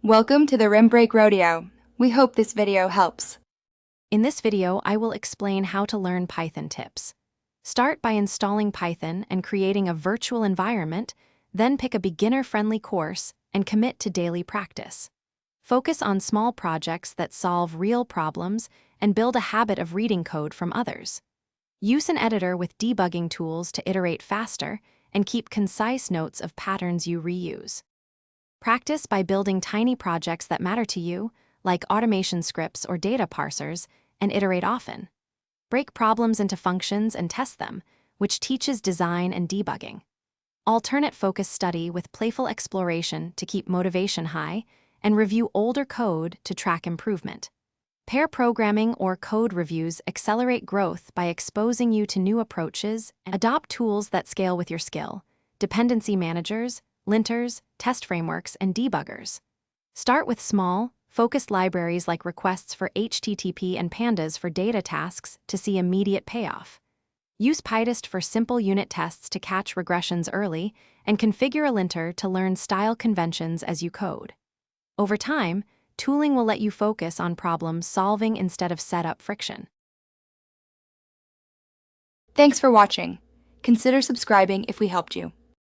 Welcome to the Rim Break Rodeo. We hope this video helps. In this video, I will explain how to learn Python tips. Start by installing Python and creating a virtual environment, then pick a beginner-friendly course and commit to daily practice. Focus on small projects that solve real problems and build a habit of reading code from others. Use an editor with debugging tools to iterate faster and keep concise notes of patterns you reuse. Practice by building tiny projects that matter to you, like automation scripts or data parsers, and iterate often. Break problems into functions and test them, which teaches design and debugging. Alternate focus study with playful exploration to keep motivation high, and review older code to track improvement. Pair programming or code reviews accelerate growth by exposing you to new approaches and adopt tools that scale with your skill, dependency managers, linters, test frameworks, and debuggers. Start with small, focused libraries like requests for HTTP and pandas for data tasks to see immediate payoff. Use PyTest for simple unit tests to catch regressions early, and configure a linter to learn style conventions as you code. Over time, tooling will let you focus on problem solving instead of setup friction. Thanks for watching. Consider subscribing if we helped you.